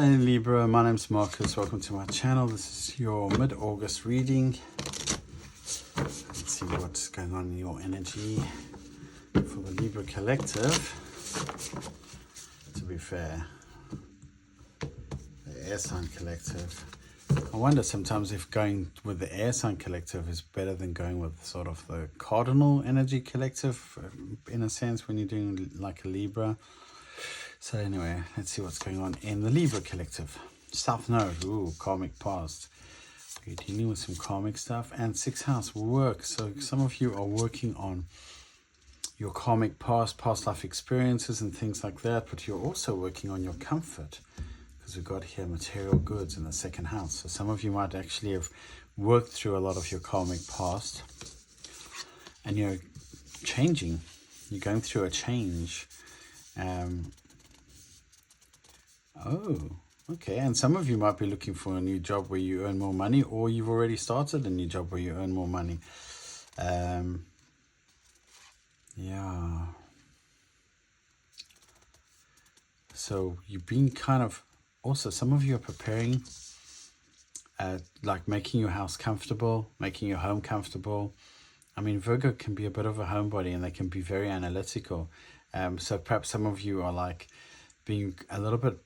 Hi Libra, my name's Marcus. Welcome to my channel. This is your mid-August reading. Let's see what's going on in your energy for the Libra collective. To be fair, the air sign collective. I wonder sometimes if going with the air sign collective is better than going with sort of the cardinal energy collective, in a sense, when you're doing like a Libra. So anyway, let's see what's going on in the Libra collective. South Node, ooh, karmic past. You're dealing with some karmic stuff. And 6th house, work. So some of you are working on your karmic past life experiences and things like that. But you're also working on your comfort. Because we've got here material goods in the 2nd house. So some of you might actually have worked through a lot of your karmic past. And you're changing. You're going through a change. Oh, okay. And some of you might be looking for a new job where you earn more money, or you've already started a new job where you earn more money. Yeah. So you've been kind of, also some of you are preparing, like making your house comfortable, making your home comfortable. I mean, Virgo can be a bit of a homebody and they can be very analytical. So perhaps some of you are like being a little bit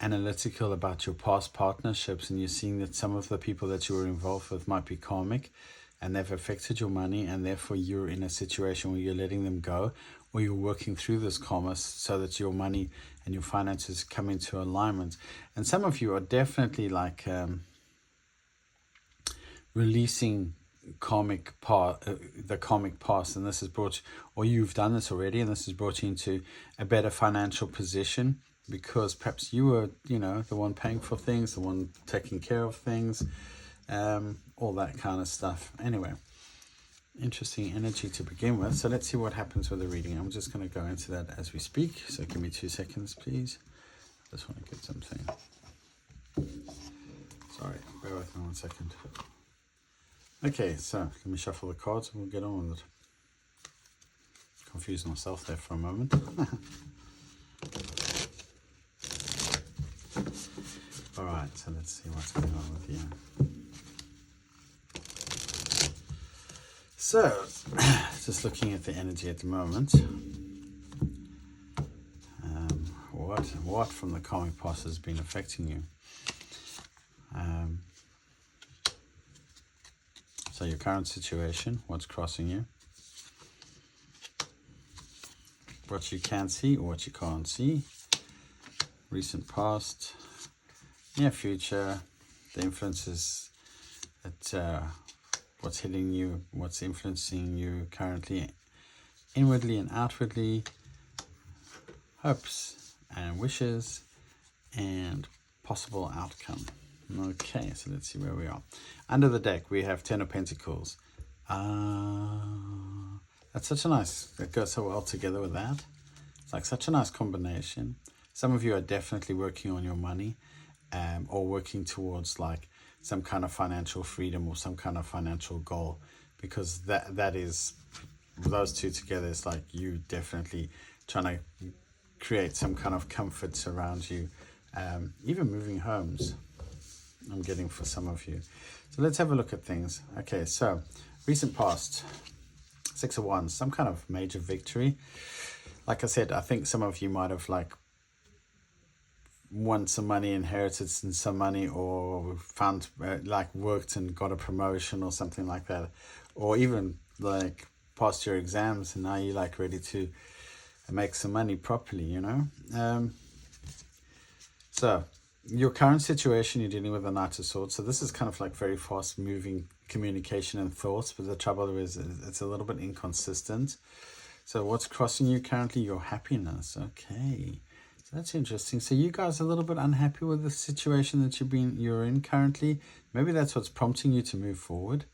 analytical about your past partnerships, and you're seeing that some of the people that you were involved with might be karmic and they've affected your money, and therefore you're in a situation where you're letting them go, or you're working through this karma so that your money and your finances come into alignment. And some of you are definitely like releasing the karmic past, and this has brought, or you've done this already, and this has brought you into a better financial position, because perhaps you were, the one paying for things, the one taking care of things, all that kind of stuff. Anyway, interesting energy to begin with. So let's see what happens with the reading. I'm just going to go into that as we speak. So give me 2 seconds, please. I just want to get something. Sorry, bear with me 1 second. Okay, so let me shuffle the cards and we'll get on with it. Confused myself there for a moment. All right, so let's see what's going on with you. So, just looking at the energy at the moment. What from the karmic past has been affecting you? So your current situation, what's crossing you? What you can see or what you can't see. Recent past, near future, the influences that what's hitting you, what's influencing you currently, inwardly and outwardly, hopes and wishes, and possible outcome. Okay, so let's see where we are. Under the deck, we have 10 of Pentacles. That's such a nice, that goes so well together with that. It's like such a nice combination. Some of you are definitely working on your money, or working towards like some kind of financial freedom or some kind of financial goal, because that is, those two together is like you definitely trying to create some kind of comforts around you, even moving homes, I'm getting for some of you. So let's have a look at things. Okay, so recent past, 6 of Wands, some kind of major victory. Like I said, I think some of you might have like won some money, inherited some money, or found like worked and got a promotion or something like that, or even like passed your exams and now you're like ready to make some money properly, so your current situation, you're dealing with the Knight of Swords, so this is kind of like very fast moving communication and thoughts, but the trouble is it's a little bit inconsistent. So what's crossing you currently? Your happiness. Okay, so that's interesting. So you guys are a little bit unhappy with the situation that you're in currently. Maybe that's what's prompting you to move forward,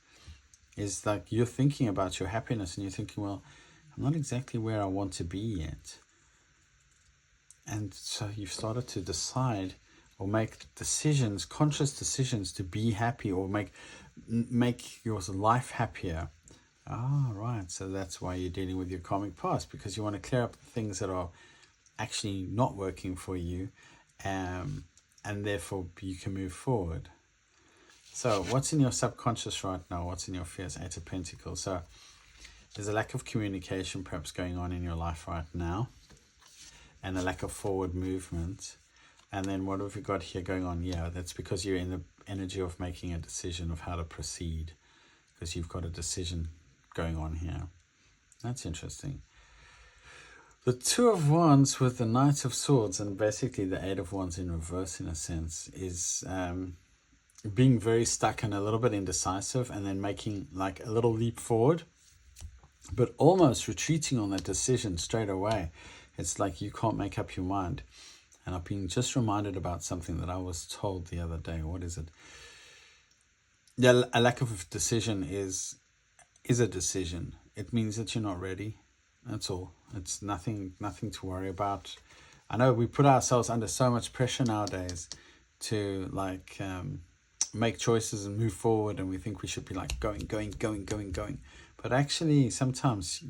is like you're thinking about your happiness and you're thinking, well, I'm not exactly where I want to be yet. And so you've started to decide or make decisions, conscious decisions to be happy, or make your life happier. Right. So that's why you're dealing with your karmic past, because you want to clear up the things that are actually not working for you, and and therefore you can move forward. So what's in your subconscious right now? What's in your fears? Eight of Pentacles. So there's a lack of communication perhaps going on in your life right now, and a lack of forward movement. And then what have we got here going on? Yeah, that's because you're in the energy of making a decision of how to proceed, because you've got a decision going on here. That's interesting. The Two of Wands with the Knight of Swords and basically the Eight of Wands in reverse, in a sense, is being very stuck and a little bit indecisive, and then making like a little leap forward, but almost retreating on that decision straight away. It's like you can't make up your mind. And I've been just reminded about something that I was told the other day. What is it? Yeah, a lack of decision is a decision. It means that you're not ready. That's all. It's nothing to worry about. I know we put ourselves under so much pressure nowadays to like make choices and move forward, and we think we should be like going. But actually, sometimes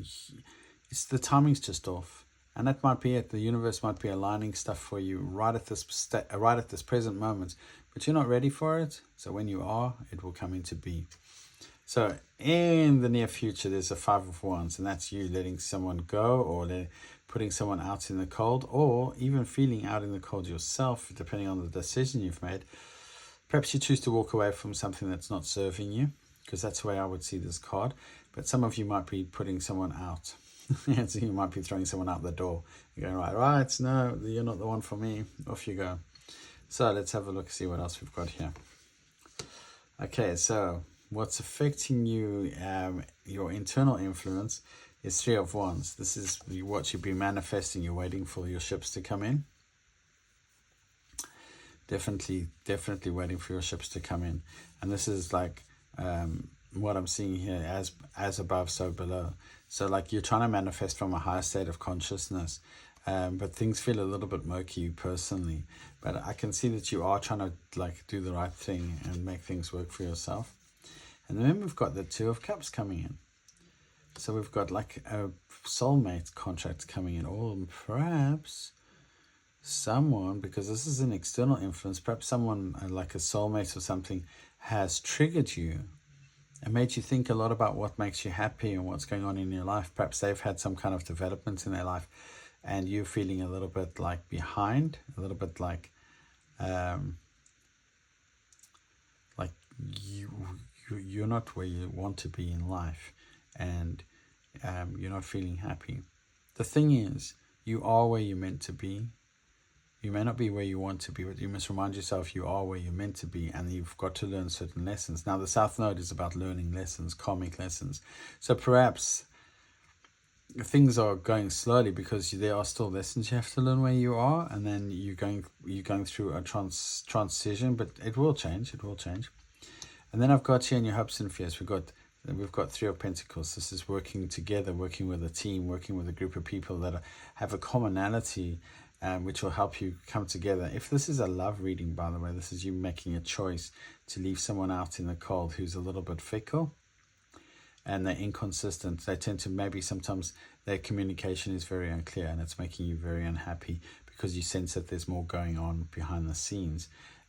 it's the timing's just off. And that might be it. The universe might be aligning stuff for you right at this present moment, but you're not ready for it. So when you are, it will come into being. So in the near future, there's a Five of Wands, and that's you letting someone go, or putting someone out in the cold, or even feeling out in the cold yourself, depending on the decision you've made. Perhaps you choose to walk away from something that's not serving you, because that's the way I would see this card. But some of you might be putting someone out. So you might be throwing someone out the door. You're going, right, no, you're not the one for me. Off you go. So let's have a look, see what else we've got here. Okay, so what's affecting you, your internal influence, is Three of Wands. This is what you've been manifesting. You're waiting for your ships to come in. Definitely waiting for your ships to come in. And this is like what I'm seeing here, as above, so below. So like you're trying to manifest from a higher state of consciousness, but things feel a little bit murky personally. But I can see that you are trying to like do the right thing and make things work for yourself. And then we've got the Two of Cups coming in. So we've got like a soulmate contract coming in, or perhaps someone, because this is an external influence, perhaps someone like a soulmate or something has triggered you and made you think a lot about what makes you happy and what's going on in your life. Perhaps they've had some kind of development in their life, and you're feeling a little bit like behind, a little bit like you're not where you want to be in life, and you're not feeling happy. The thing is, you are where you're meant to be. You may not be where you want to be, but you must remind yourself you are where you're meant to be, and you've got to learn certain lessons. Now, the South Node is about learning lessons, karmic lessons. So perhaps things are going slowly because there are still lessons you have to learn where you are, and then you're going through a transition, but it will change. It will change. And then I've got here in your hopes and fears, we've got Three of Pentacles. This is working together, working with a team, working with a group of people that have a commonality, which will help you come together. If this is a love reading, by the way, this is you making a choice to leave someone out in the cold who's a little bit fickle and they're inconsistent. They tend to, maybe sometimes their communication is very unclear, and it's making you very unhappy because you sense that there's more going on behind the scenes.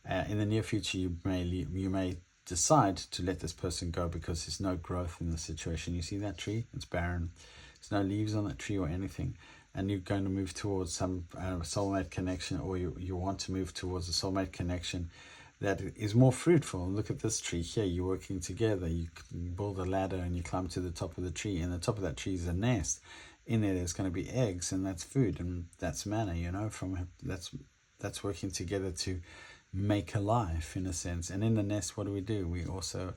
In the near future, you may decide to let this person go because there's no growth in the situation. You see that tree? It's barren. There's no leaves on that tree or anything. And you're going to move towards some soulmate connection, or you want to move towards a soulmate connection that is more fruitful. Look at this tree here. You're working together. You build a ladder and you climb to the top of the tree. And the top of that tree is a nest. In there's going to be eggs, and that's food, and that's manna. That's working together to make a life, in a sense. And in the nest, what do? We also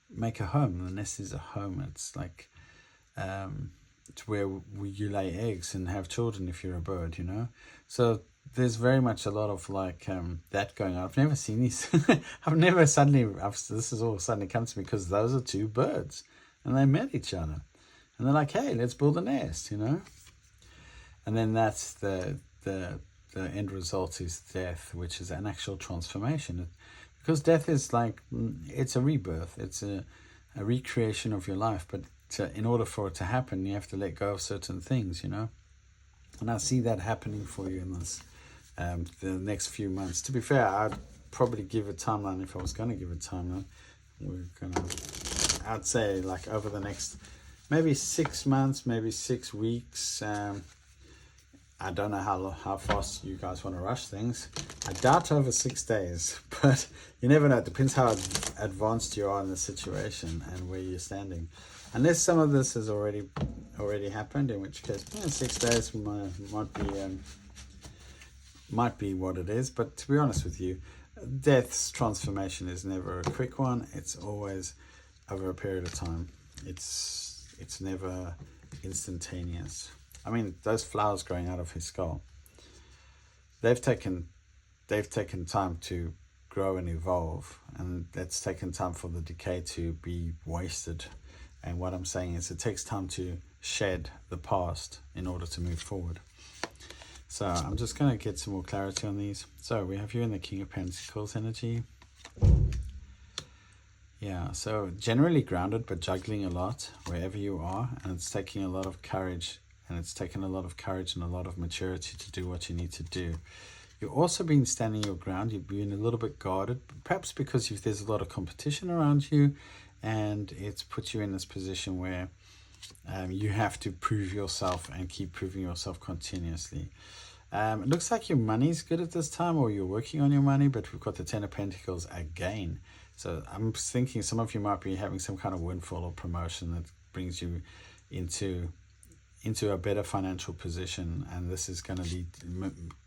make a home. The nest is a home. It's like it's where you lay eggs and have children if you're a bird, So there's very much a lot of like that going on. I've never seen these. This has all suddenly come to me because those are two birds and they met each other. And they're like, hey, let's build a nest, And then that's the end result is death, which is an actual transformation. Because death is like, it's a rebirth. It's a recreation of your life. But in order for it to happen, you have to let go of certain things, And I see that happening for you in this the next few months. To be fair, I'd probably give a timeline if I was going to give a timeline. I'd say like over the next maybe 6 months, maybe 6 weeks. I don't know how fast you guys want to rush things. I doubt over 6 days, but you never know. It depends how advanced you are in the situation and where you're standing. Unless some of this has already happened, in which case 6 days might be what it is. But to be honest with you, death's transformation is never a quick one. It's always over a period of time. It's never instantaneous. I mean, those flowers growing out of his skull, they've taken time to grow and evolve, and that's taken time for the decay to be wasted. And what I'm saying is it takes time to shed the past in order to move forward. So I'm just going to get some more clarity on these. So we have you in the King of Pentacles energy. Yeah, so generally grounded but juggling a lot wherever you are, and it's taking a lot of courage. And it's taken a lot of courage and a lot of maturity to do what you need to do. You've also been standing your ground. You've been a little bit guarded, perhaps because there's a lot of competition around you, and it's put you in this position where you have to prove yourself and keep proving yourself continuously. It looks like your money's good at this time, or you're working on your money, but we've got the Ten of Pentacles again. So I'm thinking some of you might be having some kind of windfall or promotion that brings you into a better financial position, and this is going to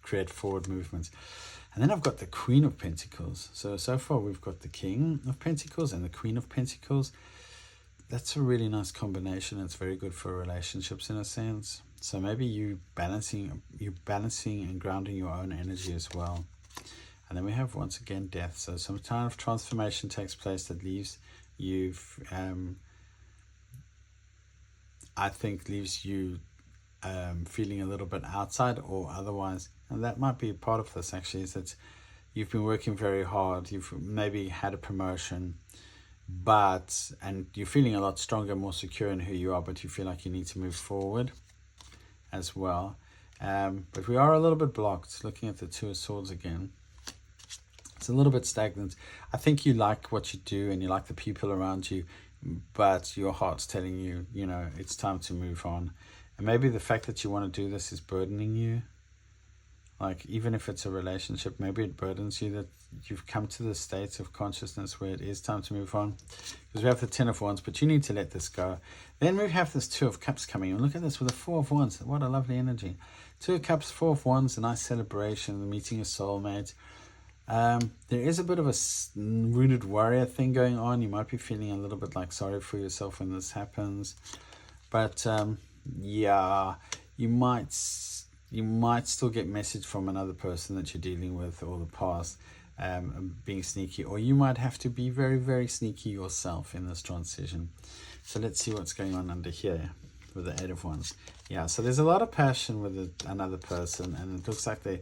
create forward movements. And then I've got the Queen of Pentacles. So far we've got the King of Pentacles and the Queen of Pentacles. That's a really nice combination. It's very good for relationships in a sense. So maybe you're balancing and grounding your own energy as well. And then we have once again death. So some kind of transformation takes place that leaves you I think leaves you feeling a little bit outside or otherwise. And that might be part of this actually, is that you've been working very hard. You've maybe had a promotion, and you're feeling a lot stronger, more secure in who you are, but you feel like you need to move forward as well. But we are a little bit blocked. Looking at the Two of Swords again, it's a little bit stagnant. I think you like what you do and you like the people around you, but your heart's telling you, it's time to move on. And maybe the fact that you want to do this is burdening you. Like, even if it's a relationship, maybe it burdens you that you've come to the state of consciousness where it is time to move on. Because we have the Ten of Wands, but you need to let this go. Then we have this Two of Cups coming. And look at this with the Four of Wands. What a lovely energy. Two of Cups, Four of Wands, a nice celebration, the meeting of soulmates. There is a bit of a wounded warrior thing going on. You might be feeling a little bit like sorry for yourself when this happens. But yeah, you might still get message from another person that you're dealing with, or the past being sneaky, or you might have to be very, very sneaky yourself in this transition. So let's see what's going on under here with the Eight of Wands. Yeah, so there's a lot of passion with another person, and it looks like they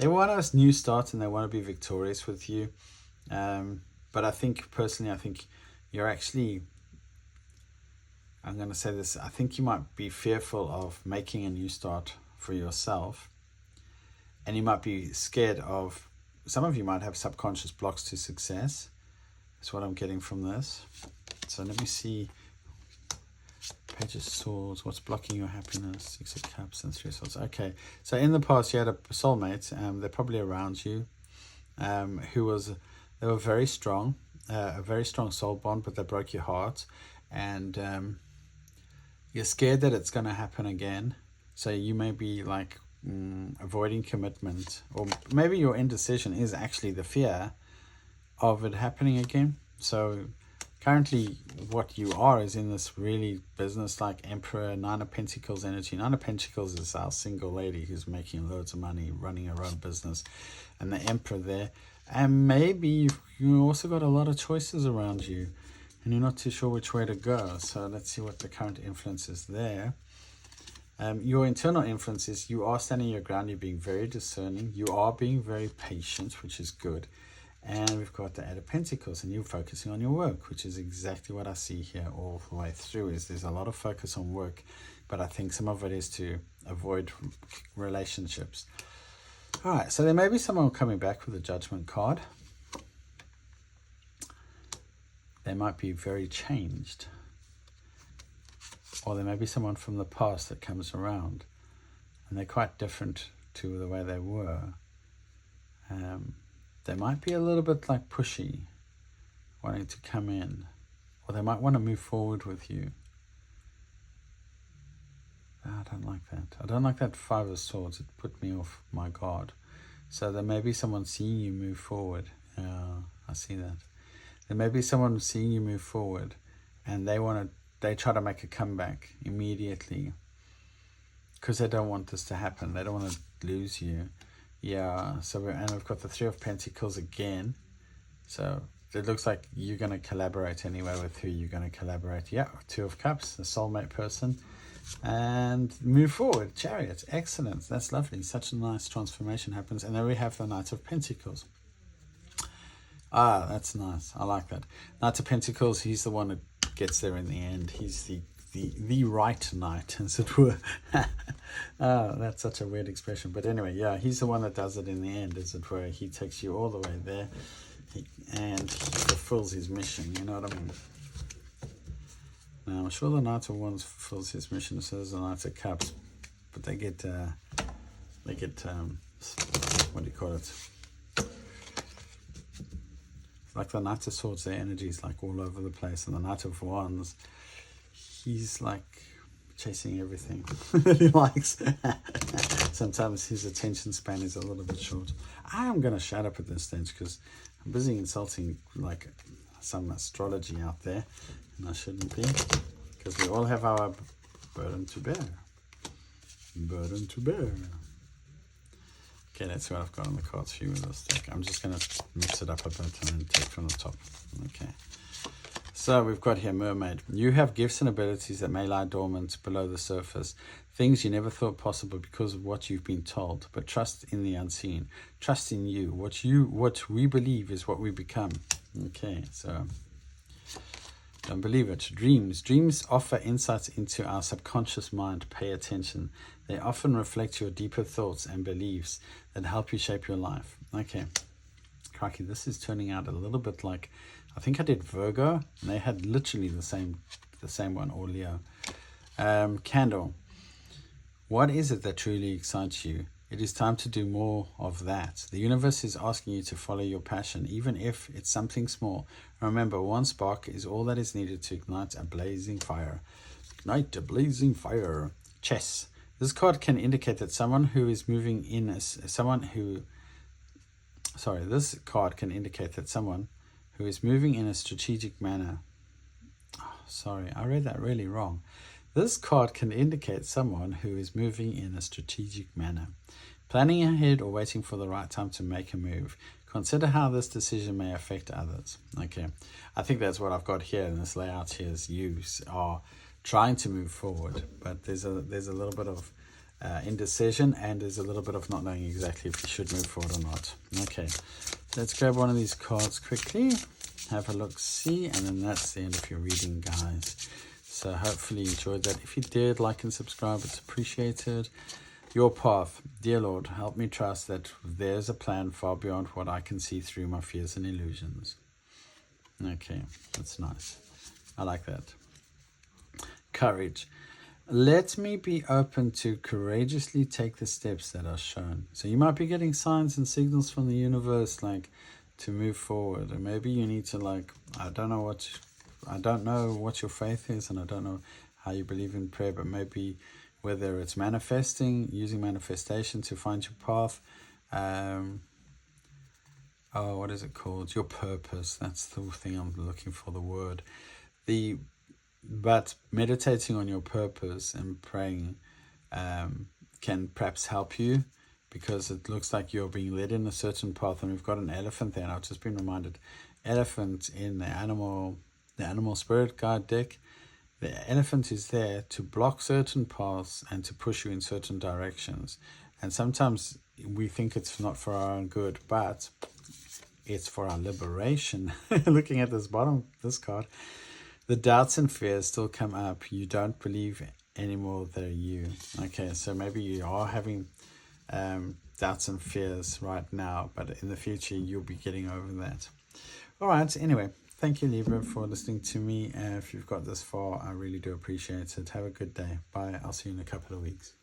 want a new start and they want to be victorious with you. But I think personally, you're actually, I'm going to say this, I think you might be fearful of making a new start for yourself, and you might be scared of, some of you might have subconscious blocks to success. That's what I'm getting from this. So let me see. Page of Swords, what's blocking your happiness? Six of Cups and Three of Swords. Okay, so in the past you had a soulmate, they're probably around you, they were very strong, a very strong soul bond, but they broke your heart, and you're scared that it's going to happen again. So you may be like avoiding commitment, or maybe your indecision is actually the fear of it happening again. So currently what you are is in this really business-like Emperor, Nine of Pentacles energy. Nine of Pentacles is our single lady who's making loads of money, running her own business, and the Emperor there. And maybe you also got a lot of choices around you and you're not too sure which way to go. So let's see what the current influence is there. Your internal influence is you are standing your ground, you're being very discerning, you are being very patient, which is good. And we've got the Eight of Pentacles, and you're focusing on your work, which is exactly what I see here all the way through. Is there's a lot of focus on work, but I think some of it is to avoid relationships. All right, so there may be someone coming back with a Judgment card. They might be very changed. Or there may be someone from the past that comes around. And they're quite different to the way they were. They might be a little bit like pushy, wanting to come in. Or they might want to move forward with you. I don't like that. I don't like that Five of Swords. It put me off my guard. So there may be someone seeing you move forward. I see that. There may be someone seeing you move forward, and they try to make a comeback immediately because they don't want this to happen. They don't want to lose you. Yeah. So and we've got the Three of Pentacles again. So it looks like you're going to collaborate anyway with who you're going to collaborate. Yeah. Two of Cups, the soulmate person. And move forward. Chariot. Excellent. That's lovely. Such a nice transformation happens. And then we have the Knight of Pentacles. Ah, that's nice. I like that. Knight of Pentacles, he's the one that gets there in the end. He's the right knight, as it were. Oh, that's such a weird expression. But anyway, yeah, he's the one that does it in the end, as it were. He takes you all the way there. And he fulfills his mission, you know what I mean? Now, I'm sure the Knight of Wands fulfills his mission, so there's the Knight of Cups. But they get what do you call it? Like the Knight of Swords, their energy is like all over the place. And the Knight of Wands, he's like chasing everything that he likes. Sometimes his attention span is a little bit short. I am going to shut up at this stage because I'm busy insulting like some astrology out there. And I shouldn't be, because we all have our burden to bear. Burden to bear. Okay, that's what I've got on the cards for you with this deck. I'm just going to mix it up a bit and then take from the top. Okay. So we've got here Mermaid. You have gifts and abilities that may lie dormant below the surface. Things you never thought possible because of what you've been told. But trust in the unseen. Trust in you. What we believe is what we become. Okay, so don't believe it. Dreams offer insights into our subconscious mind. Pay attention. They often reflect your deeper thoughts and beliefs that help you shape your life. Okay. Crikey, this is turning out a little bit like, I think I did Virgo, and they had literally the same one, or Leo. Candle. What is it that truly excites you? It is time to do more of that. The universe is asking you to follow your passion, even if it's something small. Remember, one spark is all that is needed to ignite a blazing fire. Ignite a blazing fire. Chess. This card can indicate that someone who is moving in this card can indicate that someone who is moving in a strategic manner. Oh, sorry, I read that really wrong. This card can indicate someone who is moving in a strategic manner, planning ahead or waiting for the right time to make a move. Consider how this decision may affect others. Okay, I think that's what I've got here in this layout here is you are trying to move forward, but there's a little bit of indecision, and there's a little bit of not knowing exactly if you should move forward or not. Okay, let's grab one of these cards quickly, have a look, see, and then that's the end of your reading, guys. So hopefully you enjoyed that. If you did, like and subscribe, it's appreciated. Your path. Dear Lord, help me trust that there's a plan far beyond what I can see through my fears and illusions. Okay, that's nice. I like that. Courage. Let me be open to courageously take the steps that are shown. So you might be getting signs and signals from the universe, like to move forward. And maybe you need to, like, I don't know what your faith is, and I don't know how you believe in prayer, but maybe whether it's manifesting, using manifestation to find your path. What is it called? Your purpose. That's the thing I'm looking for, the word. But meditating on your purpose and praying can perhaps help you, because it looks like you're being led in a certain path. And we've got an elephant there, and I've just been reminded, elephant in the animal spirit guide deck. The elephant is there to block certain paths and to push you in certain directions. And sometimes we think it's not for our own good, but it's for our liberation. Looking at this card, the doubts and fears still come up. You don't believe anymore they're you. Okay, so maybe you are having doubts and fears right now, but in the future you'll be getting over that. All right, anyway, thank you, Libra, for listening to me. If you've got this far, I really do appreciate it. Have a good day. Bye. I'll see you in a couple of weeks.